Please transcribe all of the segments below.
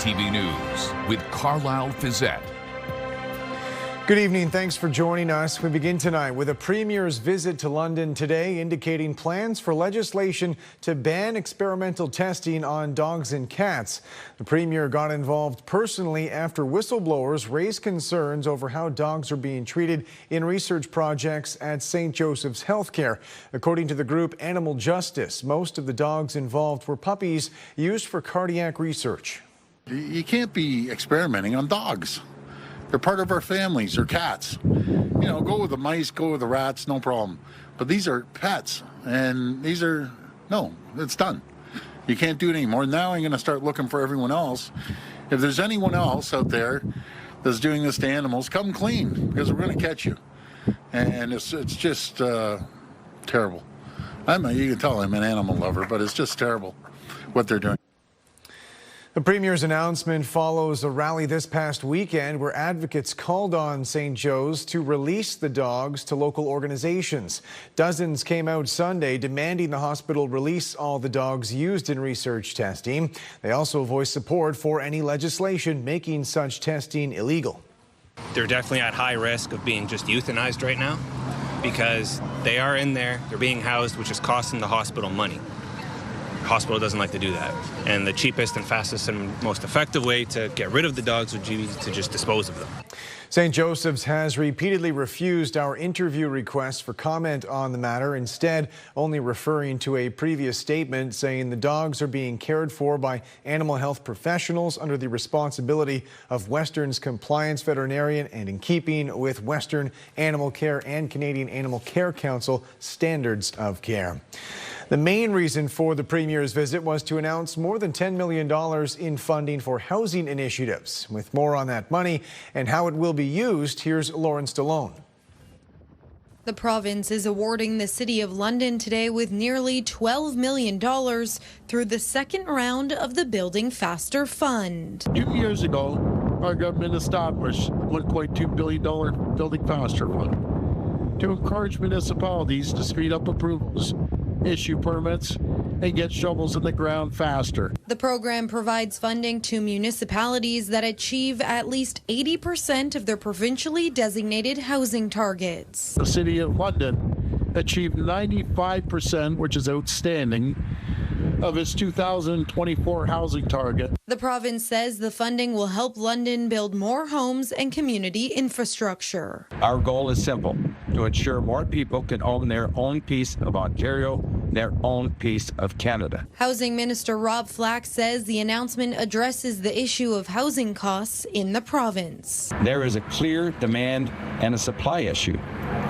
CTV News with Carlyle Fiset. Good evening. Thanks for joining us. We begin tonight with a Premier's visit to London today, indicating plans for legislation to ban experimental testing on dogs and cats. The Premier got involved personally after whistleblowers raised concerns over how dogs are being treated in research projects at St. Joseph's Healthcare. According to the group Animal Justice, most of the dogs involved were puppies used for cardiac research. You can't be experimenting on dogs. They're part of our families, or cats. You know, go with the mice, go with the rats, no problem. But these are pets, and it's done. You can't do it anymore. Now I'm going to start looking for everyone else. If there's anyone else out there that's doing this to animals, come clean, because we're going to catch you. And it's just terrible. You can tell I'm an animal lover, but it's just terrible what they're doing. The Premier's announcement follows a rally this past weekend where advocates called on St. Joe's to release the dogs to local organizations. Dozens came out Sunday demanding the hospital release all the dogs used in research testing. They also voiced support for any legislation making such testing illegal. They're definitely at high risk of being just euthanized right now because they are in there, they're being housed, which is costing the hospital money. Hospital doesn't like to do that. And the cheapest and fastest and most effective way to get rid of the dogs would be to just dispose of them. St. Joseph's has repeatedly refused our interview requests for comment on the matter, instead only referring to a previous statement saying the dogs are being cared for by animal health professionals under the responsibility of Western's compliance veterinarian and in keeping with Western Animal Care and Canadian Animal Care Council standards of care. The main reason for the Premier's visit was to announce more than $10 million in funding for housing initiatives. With more on that money and how it will be used, here's Lauren Stallone. The province is awarding the City of London today with nearly $12 million through the second round of the Building Faster Fund. 2 years ago, our government established $1.2 billion Building Faster Fund to encourage municipalities to speed up approvals, issue permits, and get shovels in the ground faster. The program provides funding to municipalities that achieve at least 80% of their provincially designated housing targets. The City of London achieved 95%, which is outstanding, of its 2024 housing target. The province says the funding will help London build more homes and community infrastructure. Our goal is simple: to ensure more people can own their own piece of Ontario, their own piece of Canada. Housing Minister Rob Flack says the announcement addresses the issue of housing costs in the province. There is a clear demand and a supply issue.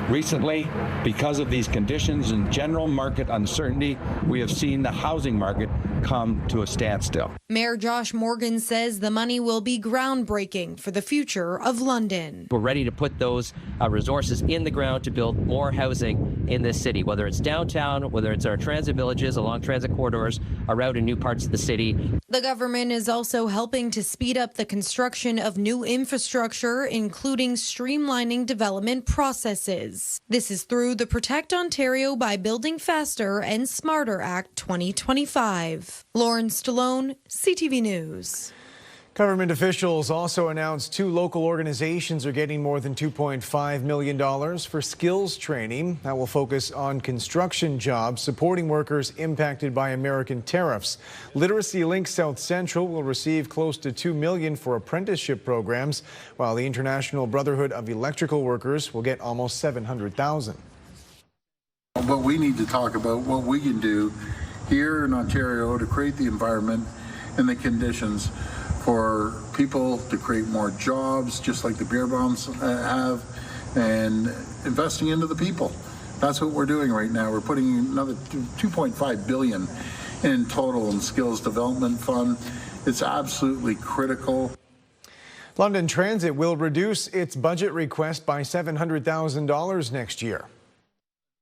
Recently, because of these conditions and general market uncertainty, we have seen the housing market come to a standstill. Mayor Josh Morgan says the money will be groundbreaking for the future of London. We're ready to put those resources in the ground to build more housing in this city, whether it's downtown, whether it's our transit villages, along transit corridors, or out in new parts of the city. The government is also helping to speed up the construction of new infrastructure, including streamlining development processes. This is through the Protect Ontario by Building Faster and Smarter Act 2025. Lauren Stallone, CTV News. Government officials also announced 2 local organizations are getting more than $2.5 million for skills training. That will focus on construction jobs supporting workers impacted by American tariffs. Literacy Link South Central will receive close to $2 million for apprenticeship programs, while the International Brotherhood of Electrical Workers will get almost $700,000. But we need to talk about what we can do here in Ontario to create the environment and the conditions for people to create more jobs, just like the beer bombs have, and investing into the people. That's what we're doing right now. We're putting another $2.5 billion in total in skills development fund. It's absolutely critical. London Transit will reduce its budget request by $700,000 next year.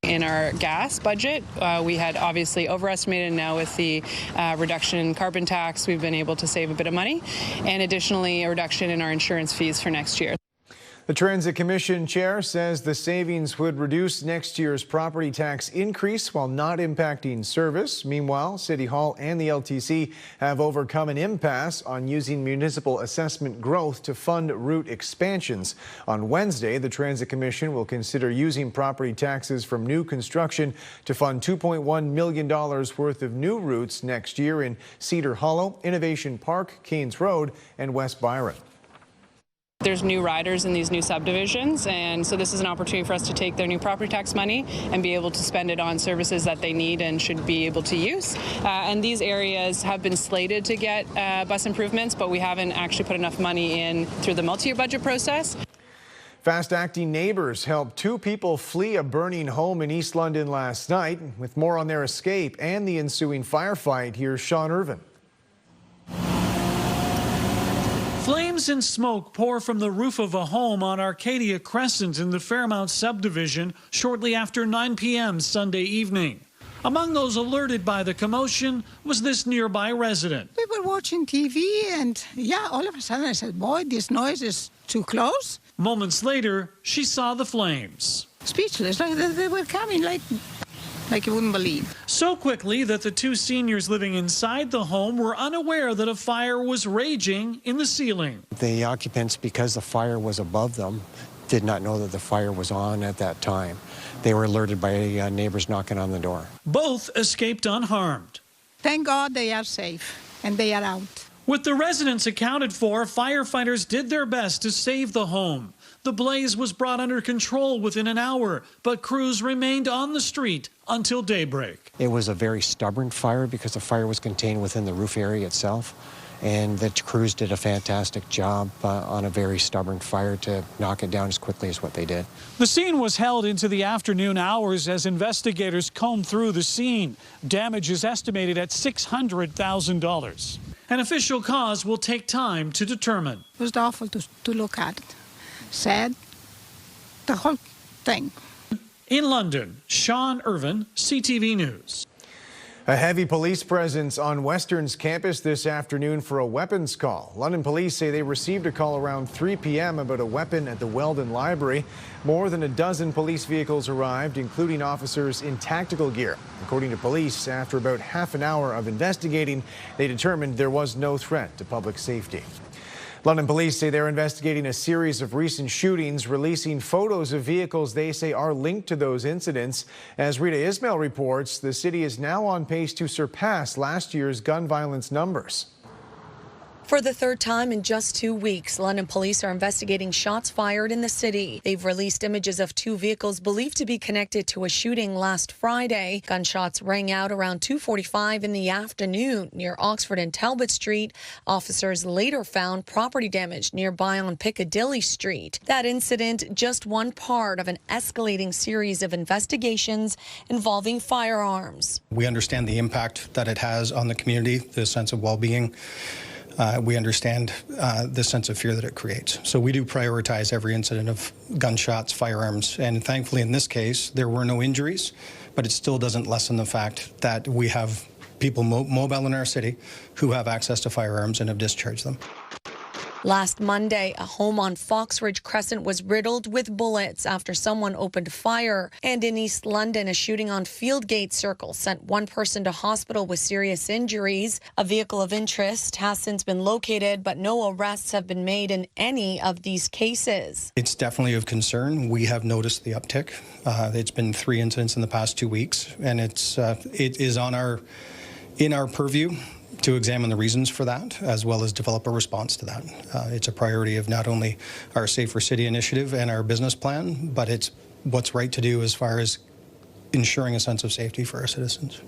In our gas budget, we had obviously overestimated. Now with the reduction in carbon tax, we've been able to save a bit of money, and additionally a reduction in our insurance fees for next year. The Transit Commission chair says the savings would reduce next year's property tax increase while not impacting service. Meanwhile, City Hall and the LTC have overcome an impasse on using municipal assessment growth to fund route expansions. On Wednesday, the Transit Commission will consider using property taxes from new construction to fund $2.1 million worth of new routes next year in Cedar Hollow, Innovation Park, Keynes Road, and West Byron. There's new riders in these new subdivisions, and so this is an opportunity for us to take their new property tax money and be able to spend it on services that they need and should be able to use. And these areas have been slated to get bus improvements, but we haven't actually put enough money in through the multi-year budget process. Fast-acting neighbors helped two people flee a burning home in East London last night. With more on their escape and the ensuing firefight, here's Sean Irvin. Flames and smoke pour from the roof of a home on Arcadia Crescent in the Fairmount subdivision shortly after 9 p.m. Sunday evening. Among those alerted by the commotion was this nearby resident. We were watching TV and all of a sudden I said, boy, this noise is too close. Moments later, she saw the flames. Speechless, like they were coming like you wouldn't believe. So quickly that the two seniors living inside the home were unaware that a fire was raging in the ceiling. The occupants, because the fire was above them, did not know that the fire was on at that time. They were alerted by neighbors knocking on the door. Both escaped unharmed. Thank God they are safe and they are out. With the residents accounted for, firefighters did their best to save the home. The blaze was brought under control within an hour, but crews remained on the street until daybreak. It was a very stubborn fire because the fire was contained within the roof area itself, and the crews did a fantastic job on a very stubborn fire to knock it down as quickly as what they did. The scene was held into the afternoon hours as investigators combed through the scene. Damage is estimated at $600,000. An official cause will take time to determine. It was awful to look at it. Sad, the whole thing. In London, Sean Irvin, CTV News. A heavy police presence on Western's campus this afternoon for a weapons call. London police say they received a call around 3 p.m. about a weapon at the Weldon Library. More than a dozen police vehicles arrived, including officers in tactical gear. According to police, after about half an hour of investigating, they determined there was no threat to public safety. London police say they're investigating a series of recent shootings, releasing photos of vehicles they say are linked to those incidents. As Rita Ismail reports, the city is now on pace to surpass last year's gun violence numbers. For the third time in just 2 weeks, London police are investigating shots fired in the city. They've released images of two vehicles believed to be connected to a shooting last Friday. Gunshots rang out around 2:45 in the afternoon near Oxford and Talbot Street. Officers later found property damage nearby on Piccadilly Street. That incident just one part of an escalating series of investigations involving firearms. We understand the impact that it has on the community, the sense of well-being. We understand the sense of fear that it creates. So we do prioritize every incident of gunshots, firearms, and thankfully in this case there were no injuries, but it still doesn't lessen the fact that we have people mobile in our city who have access to firearms and have discharged them. Last Monday, a home on Foxridge Crescent was riddled with bullets after someone opened fire. And in East London, a shooting on Fieldgate Circle sent one person to hospital with serious injuries. A vehicle of interest has since been located, but no arrests have been made in any of these cases. It's definitely of concern. We have noticed the uptick. It's been 3 incidents in the past 2 weeks, and it is in our purview to examine the reasons for that, as well as develop a response to that. It's a priority of not only our Safer City initiative and our business plan, but it's what's right to do as far as ensuring a sense of safety for our citizens.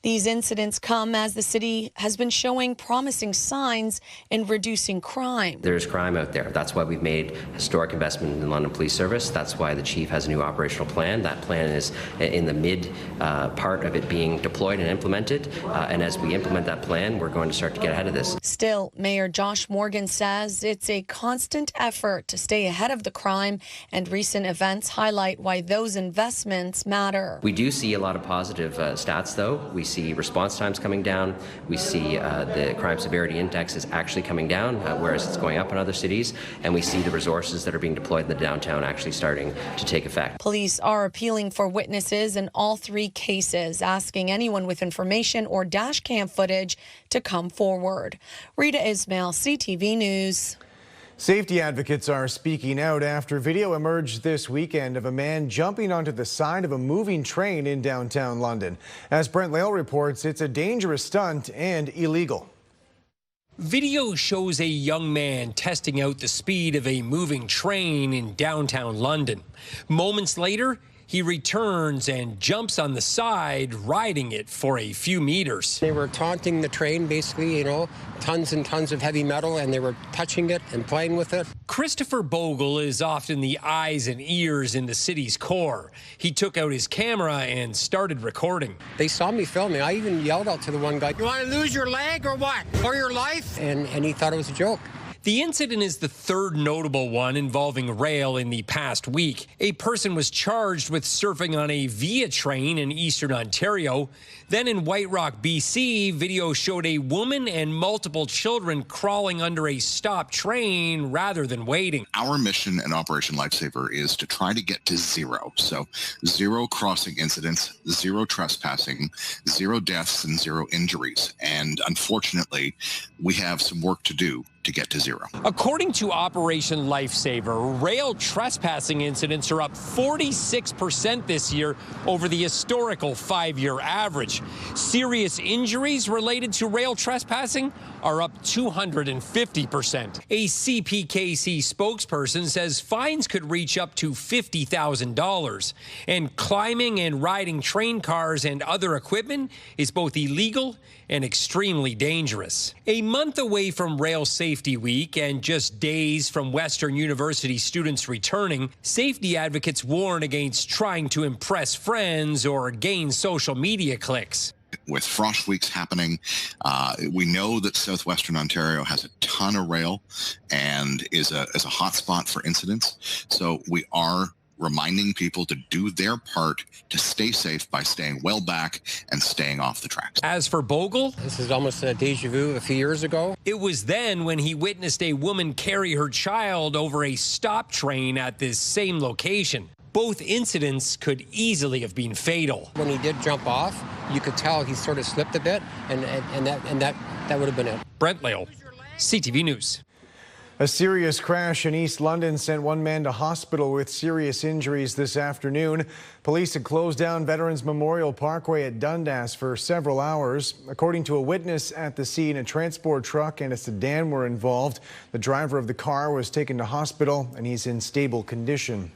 These incidents come as the city has been showing promising signs in reducing crime. There's crime out there. That's why we've made historic investment in the London Police Service. That's why the chief has a new operational plan. That plan is in the mid part of it being deployed and implemented. And as we implement that plan, we're going to start to get ahead of this. Still, Mayor Josh Morgan says it's a constant effort to stay ahead of the crime, and recent events highlight why those investments matter. We do see a lot of positive stats, though. We see response times coming down. We see the crime severity index is actually coming down, whereas it's going up in other cities. And we see the resources that are being deployed in the downtown actually starting to take effect. Police are appealing for witnesses in all 3 cases, asking anyone with information or dash cam footage to come forward. Rita Ismail, CTV News. Safety advocates are speaking out after video emerged this weekend of a man jumping onto the side of a moving train in downtown London. As Brent Lale reports, it's a dangerous stunt and illegal. Video shows a young man testing out the speed of a moving train in downtown London. Moments later, he returns and jumps on the side, riding it for a few meters. They were taunting the train, basically, you know, tons and tons of heavy metal, and they were touching it and playing with it. Christopher Bogle is often the eyes and ears in the city's core. He took out his camera and started recording. They saw me filming. I even yelled out to the one guy, "You want to lose your leg or what? Or your life?" And he thought it was a joke. The incident is the 3rd notable one involving rail in the past week. A person was charged with surfing on a Via train in eastern Ontario. Then in White Rock, BC, video showed a woman and multiple children crawling under a stopped train rather than waiting. Our mission at Operation Lifesaver is to try to get to 0. So 0 crossing incidents, 0 trespassing, 0 deaths, and 0 injuries. And unfortunately, we have some work to do to get to 0. According to Operation Lifesaver, rail trespassing incidents are up 46% this year over the historical 5-year average. Serious injuries related to rail trespassing are up 250%. A CPKC spokesperson says fines could reach up to $50,000. And climbing and riding train cars and other equipment is both illegal and extremely dangerous. A month away from Rail Safety Week and just days from Western University students returning, safety advocates warn against trying to impress friends or gain social media clicks. With frost weeks happening, we know that southwestern Ontario has a ton of rail and is a hot spot for incidents. So we are reminding people to do their part to stay safe by staying well back and staying off the tracks. As for Bogle, this is almost a deja vu a few years ago. It was then when he witnessed a woman carry her child over a stop train at this same location. Both incidents could easily have been fatal. When he did jump off, you could tell he sort of slipped a bit, and that would have been it. Brent Lale, CTV News. A serious crash in East London sent one man to hospital with serious injuries this afternoon. Police had closed down Veterans Memorial Parkway at Dundas for several hours. According to a witness at the scene, a transport truck and a sedan were involved. The driver of the car was taken to hospital and he's in stable condition.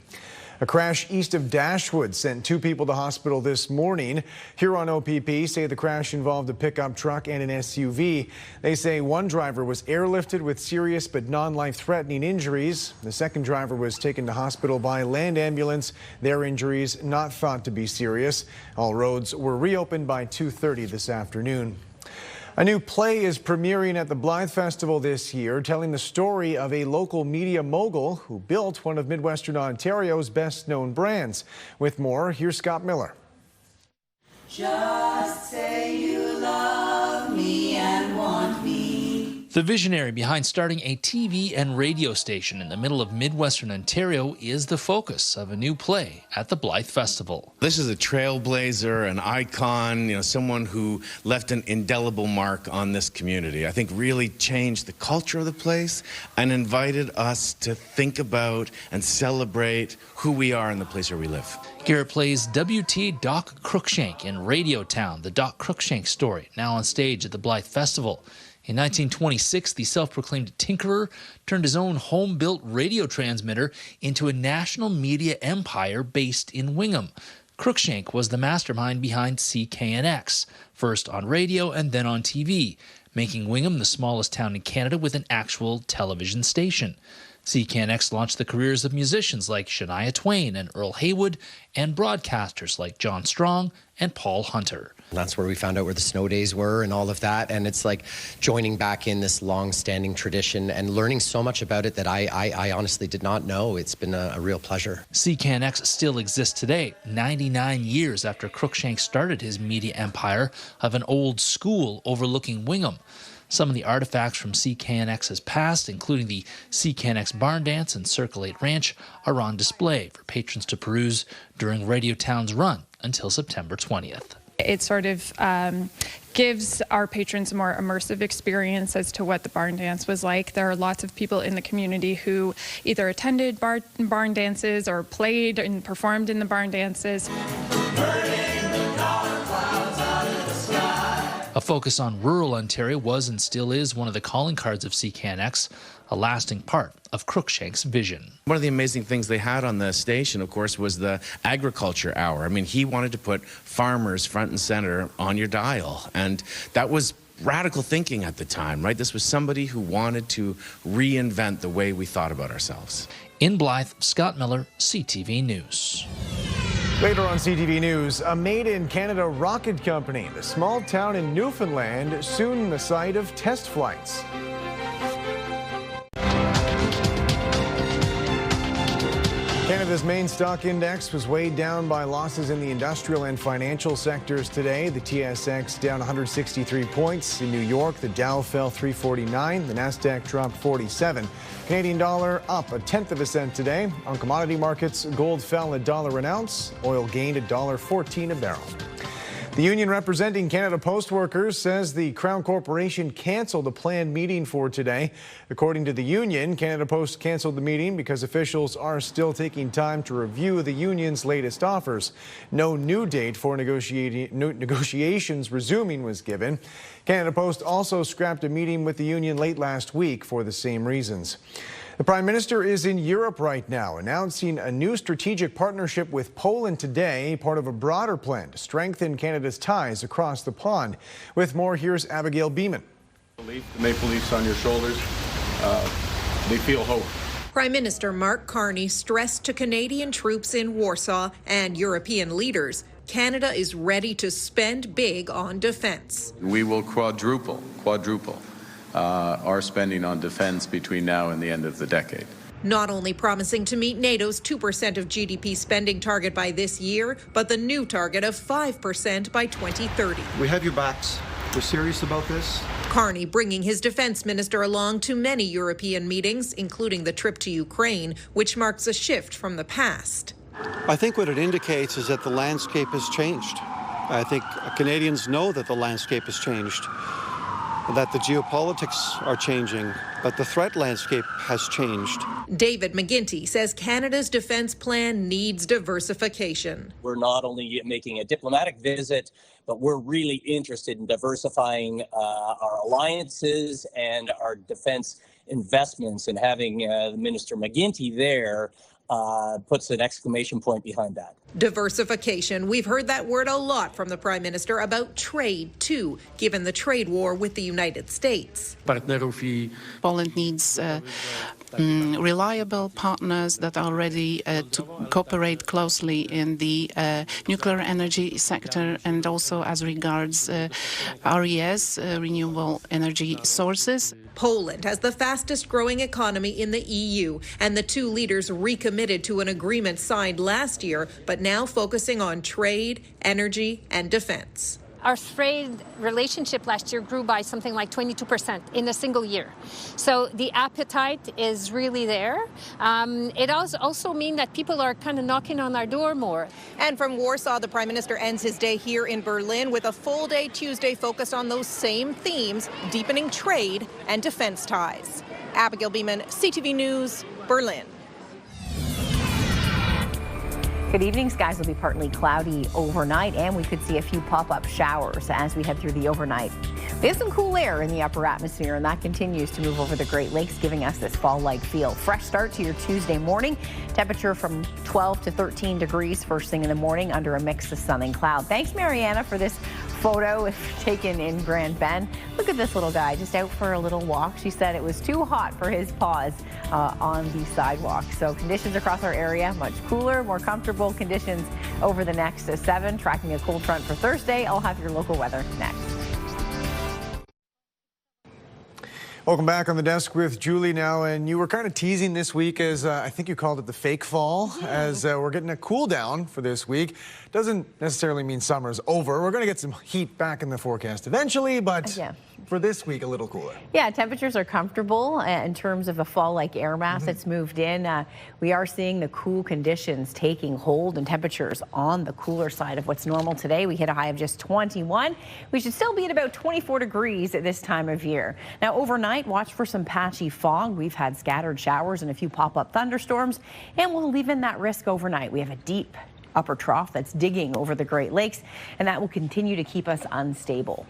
A crash east of Dashwood sent 2 people to hospital this morning. Here on OPP say the crash involved a pickup truck and an SUV. They say one driver was airlifted with serious but non-life-threatening injuries. The second driver was taken to hospital by land ambulance. Their injuries not thought to be serious. All roads were reopened by 2:30 this afternoon. A new play is premiering at the Blythe Festival this year, telling the story of a local media mogul who built one of Midwestern Ontario's best-known brands. With more, here's Scott Miller. Just say you love me and want me. The visionary behind starting a TV and radio station in the middle of Midwestern Ontario is the focus of a new play at the Blythe Festival. This is a trailblazer, an icon, someone who left an indelible mark on this community. I think really changed the culture of the place and invited us to think about and celebrate who we are in the place where we live. Garrett plays W.T. Doc Cruikshank in Radio Town, the Doc Cruikshank story, now on stage at the Blythe Festival. In 1926, the self-proclaimed tinkerer turned his own home-built radio transmitter into a national media empire based in Wingham. Cruikshank was the mastermind behind CKNX, first on radio and then on TV, making Wingham the smallest town in Canada with an actual television station. CKNX launched the careers of musicians like Shania Twain and Earl Haywood, and broadcasters like John Strong and Paul Hunter. That's where we found out where the snow days were and all of that. And it's like joining back in this long-standing tradition and learning so much about it that I honestly did not know. It's been a real pleasure. CKNX still exists today, 99 years after Cruikshank started his media empire of an old school overlooking Wingham. Some of the artifacts from CKNX's past, including the CKNX Barn Dance and Circle 8 Ranch, are on display for patrons to peruse during Radio Town's run until September 20th. It sort of gives our patrons a more immersive experience as to what the barn dance was like. There are lots of people in the community who either attended barn dances or played and performed in the barn dances. A focus on rural Ontario was and still is one of the calling cards of CKNX, a lasting part of Cruikshank's vision. One of the amazing things they had on the station, of course, was the agriculture hour. I mean, he wanted to put farmers front and center on your dial, and that was radical thinking at the time, right? This was somebody who wanted to reinvent the way we thought about ourselves. In Blythe, Scott Miller, CTV News. Later on CTV News, a made-in-Canada rocket company, the small town in Newfoundland, soon the site of test flights. Canada's main stock index was weighed down by losses in the industrial and financial sectors today. The TSX down 163 points. In New York, the Dow fell 349. The Nasdaq dropped 47. Canadian dollar up 0.1 cent today. On commodity markets, gold fell $1 an ounce. Oil gained $1.14 a barrel. The union representing Canada Post workers says the Crown Corporation canceled a planned meeting for today. According to the union, Canada Post canceled the meeting because officials are still taking time to review the union's latest offers. No new date for negotiations resuming was given. Canada Post also scrapped a meeting with the union late last week for the same reasons. The Prime Minister is in Europe right now, announcing a new strategic partnership with Poland today, part of a broader plan to strengthen Canada's ties across the pond. With more, here's Abigail Beeman. The Maple Leafs on your shoulders, they feel hope. Prime Minister Mark Carney stressed to Canadian troops in Warsaw and European leaders Canada is ready to spend big on defense. We will quadruple our spending on defense between now and the end of the decade. Not only promising to meet NATO's 2% of GDP spending target by this year, but the new target of 5% by 2030. We have your backs. We're serious about this. Carney bringing his defense minister along to many European meetings, including the trip to Ukraine, which marks a shift from the past. I think what it indicates is that the landscape has changed. I think Canadians know that the landscape has changed, that the geopolitics are changing, that the threat landscape has changed. David McGuinty says Canada's defense plan needs diversification. We're not only making a diplomatic visit, but we're really interested in diversifying our alliances and our defense investments, and having Minister McGuinty there puts an exclamation point behind that. Diversification. We've heard that word a lot from the Prime Minister about trade, too, given the trade war with the United States. Poland needs reliable partners that are ready to cooperate closely in the nuclear energy sector, and also as regards RES, renewable energy sources. Poland has the fastest growing economy in the EU, and the two leaders recommitted to an agreement signed last year, but now focusing on trade, energy, and defense. Our trade relationship last year grew by something like 22% in a single year. So the appetite is really there. It also means that people are kind of knocking on our door more. And from Warsaw, the Prime Minister ends his day here in Berlin with a full day Tuesday focused on those same themes, deepening trade and defense ties. Abigail Beeman, CTV News, Berlin. Good evening. Skies will be partly cloudy overnight, and we could see a few pop-up showers as we head through the overnight. We have some cool air in the upper atmosphere, and that continues to move over the Great Lakes, giving us this fall-like feel. Fresh start to your Tuesday morning. Temperature from 12 to 13 degrees first thing in the morning under a mix of sun and cloud. Thanks, Mariana, for this photo taken in Grand Bend. Look at this little guy just out for a little walk. She said it was too hot for his paws on the sidewalk. So conditions across our area, much cooler, more comfortable conditions over the next 7. Tracking a cold front for Thursday. I'll have your local weather next. Welcome back on the desk with Julie now, and you were kind of teasing this week as I think you called it the fake fall, as we're getting a cool down for this week. Doesn't necessarily mean summer's over. We're going to get some heat back in the forecast eventually, but for this week, a little cooler. Yeah, temperatures are comfortable in terms of a fall-like air mass that's moved in. We are seeing the cool conditions taking hold and temperatures on the cooler side of what's normal today. We hit a high of just 21. We should still be at about 24 degrees at this time of year. Now, overnight, watch for some patchy fog. We've had scattered showers and a few pop-up thunderstorms, and we'll leave in that risk overnight. We have a deep upper trough that's digging over the Great Lakes, and that will continue to keep us unstable.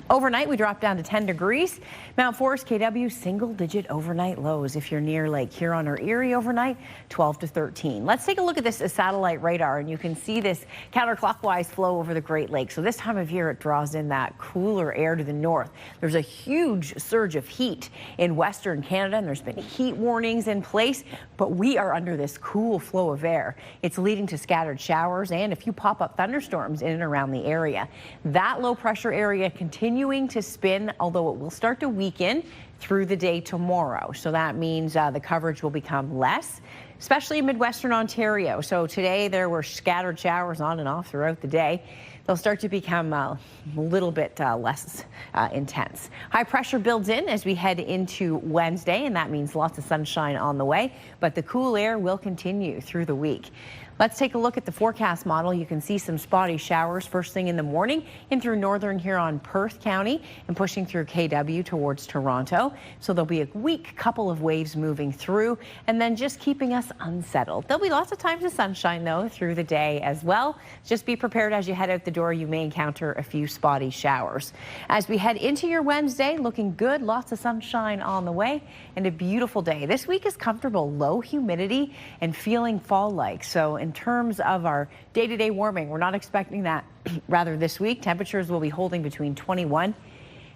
Overnight, we drop down to 10 degrees. Mount Forest, KW, single-digit overnight lows. If you're near Lake Huron or Erie overnight, 12 to 13. Let's take a look at this satellite radar, and you can see this counterclockwise flow over the Great Lakes. So this time of year, it draws in that cooler air to the north. There's a huge surge of heat in Western Canada, and there's been heat warnings in place, but we are under this cool flow of air. It's leading to scattered showers and a few pop-up thunderstorms in and around the area. That low-pressure area continuing to spin, although it will start to weaken through the day tomorrow. So that means the coverage will become less, especially in Midwestern Ontario. So today there were scattered showers on and off throughout the day. They'll start to become a little bit less intense. High pressure builds in as we head into Wednesday, and that means lots of sunshine on the way, but the cool air will continue through the week. Let's take a look at the forecast model. You can see some spotty showers first thing in the morning in through northern Huron, Perth County, and pushing through KW towards Toronto. So there'll be a weak couple of waves moving through and then just keeping us unsettled. There'll be lots of times of sunshine, though, through the day as well. Just be prepared as you head out the door. You may encounter a few spotty showers. As we head into your Wednesday, looking good. Lots of sunshine on the way and a beautiful day. This week is comfortable, low humidity and feeling fall-like. So in terms of our day-to-day warming, we're not expecting that. Rather, this week, temperatures will be holding between 21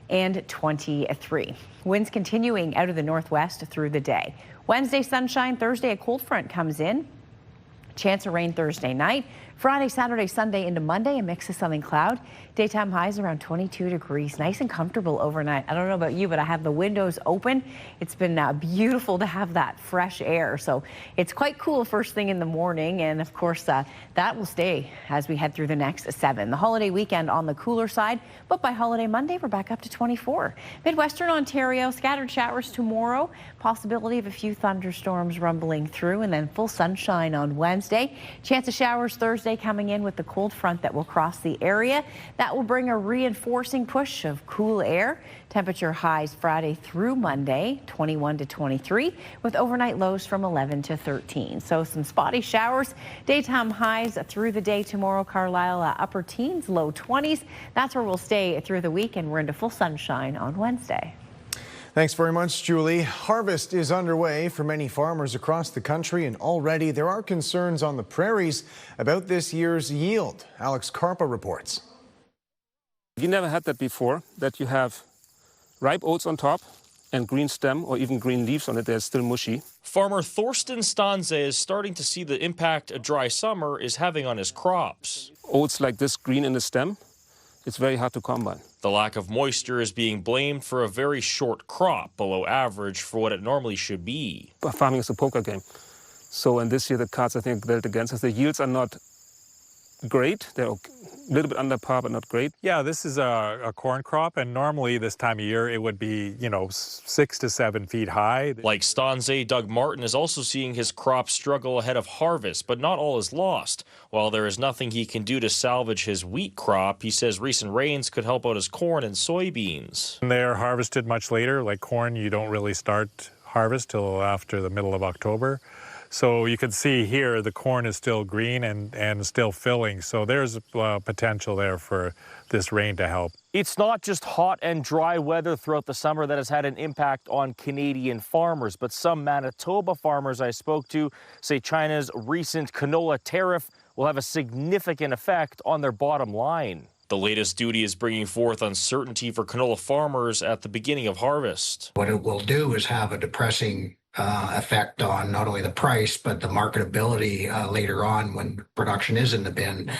and 23. Winds continuing out of the northwest through the day. Wednesday, sunshine. Thursday, a cold front comes in. Chance of rain Thursday night. Friday, Saturday, Sunday into Monday, a mix of sun and cloud. Daytime highs around 22 degrees. Nice and comfortable overnight. I don't know about you, but I have the windows open. It's been beautiful to have that fresh air. So it's quite cool first thing in the morning. And of course, that will stay as we head through the next 7. The holiday weekend on the cooler side, but by holiday Monday, we're back up to 24. Midwestern Ontario, scattered showers tomorrow. Possibility of a few thunderstorms rumbling through, and then full sunshine on Wednesday. Chance of showers Thursday coming in with the cold front that will cross the area. That will bring a reinforcing push of cool air. Temperature highs Friday through Monday, 21 to 23, with overnight lows from 11 to 13. So some spotty showers. Daytime highs through the day tomorrow. Carlyle upper teens, low 20s. That's where we'll stay through the week, and we're into full sunshine on Wednesday. Thanks very much, Julie. Harvest is underway for many farmers across the country, and already there are concerns on the prairies about this year's yield. Alex Karpa reports. We never had that before, that you have ripe oats on top and green stem or even green leaves on it. They're still mushy. Farmer Thorsten Stanze is starting to see the impact a dry summer is having on his crops. Oats like this green in the stem, it's very hard to combine. The lack of moisture is being blamed for a very short crop, below average for what it normally should be. Farming is a poker game. So, and this year the cards, I think, dealt against us. The yields are not great. They're a little bit under par, but not great. Yeah, this is a corn crop, and normally this time of year it would be, 6 to 7 feet high. Like Stanze, Doug Martin is also seeing his crop struggle ahead of harvest, but not all is lost. While there is nothing he can do to salvage his wheat crop, he says recent rains could help out his corn and soybeans. They're harvested much later. Like corn, you don't really start harvest till after the middle of October. So you can see here the corn is still green and still filling. So there's potential there for this rain to help. It's not just hot and dry weather throughout the summer that has had an impact on Canadian farmers, but some Manitoba farmers I spoke to say China's recent canola tariff will have a significant effect on their bottom line. The latest duty is bringing forth uncertainty for canola farmers at the beginning of harvest. What it will do is have a depressing effect on not only the price, but the marketability later on when production is in the bin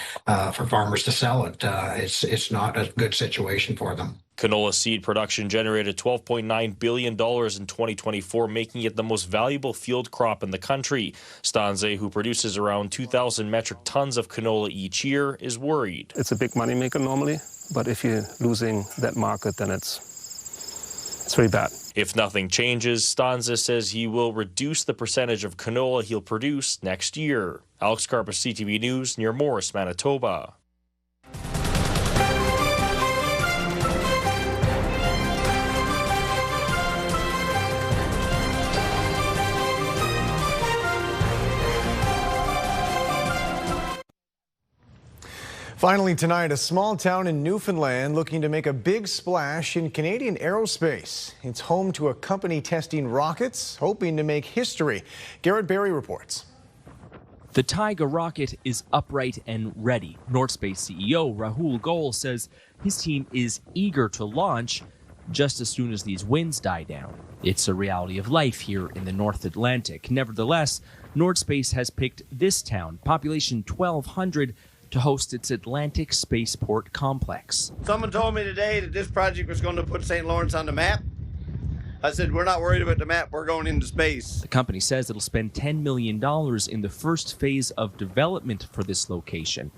for farmers to sell it. It's not a good situation for them. Canola seed production generated $12.9 billion in 2024, making it the most valuable field crop in the country. Stanze, who produces around 2,000 metric tons of canola each year, is worried. It's a big moneymaker normally, but if you're losing that market, then it's very bad. If nothing changes, Stanze says he will reduce the percentage of canola he'll produce next year. Alex Karpus, CTV News, near Morris, Manitoba. Finally tonight, a small town in Newfoundland looking to make a big splash in Canadian aerospace. It's home to a company testing rockets, hoping to make history. Garrett Berry reports. The Taiga rocket is upright and ready. Northspace CEO Rahul Goel says his team is eager to launch just as soon as these winds die down. It's a reality of life here in the North Atlantic. Nevertheless, Northspace has picked this town, population 1,200, to host its Atlantic Spaceport complex. Someone told me today that this project was going to put St. Lawrence on the map. I said, we're not worried about the map, we're going into space. The company says it'll spend $10 million in the first phase of development for this location.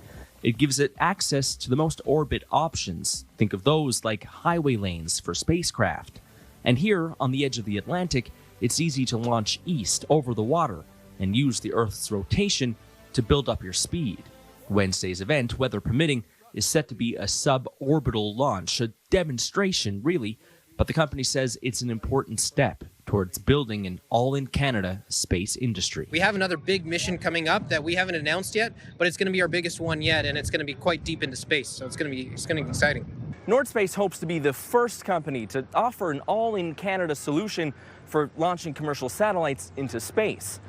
It gives it access to the most orbit options. Think of those like highway lanes for spacecraft. And here, on the edge of the Atlantic, it's easy to launch east over the water and use the Earth's rotation to build up your speed. Wednesday's event, weather permitting, is set to be a suborbital launch, a demonstration, really, but the company says it's an important step towards building an all-in-Canada space industry. We have another big mission coming up that we haven't announced yet, but it's going to be our biggest one yet, and it's going to be quite deep into space, so it's going to be exciting. Northspace hopes to be the first company to offer an all-in-Canada solution for launching commercial satellites into space.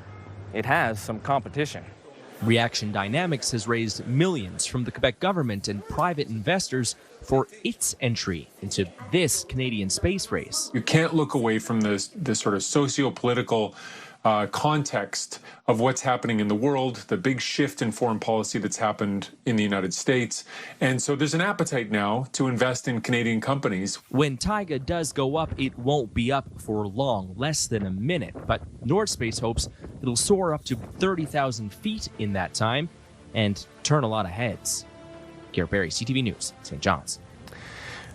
It has some competition. Reaction Dynamics has raised millions from the Quebec government and private investors for its entry into this Canadian space race. You can't look away from this sort of socio-political context of what's happening in the world, the big shift in foreign policy that's happened in the United States. And so there's an appetite now to invest in Canadian companies. When Taiga does go up, it won't be up for long, less than a minute. But Northspace hopes it'll soar up to 30,000 feet in that time and turn a lot of heads. Garrett Berry, CTV News, St. John's.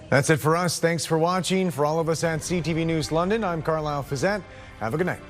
That's it for us. Thanks for watching. For all of us at CTV News London, I'm Carlyle Fiset. Have a good night.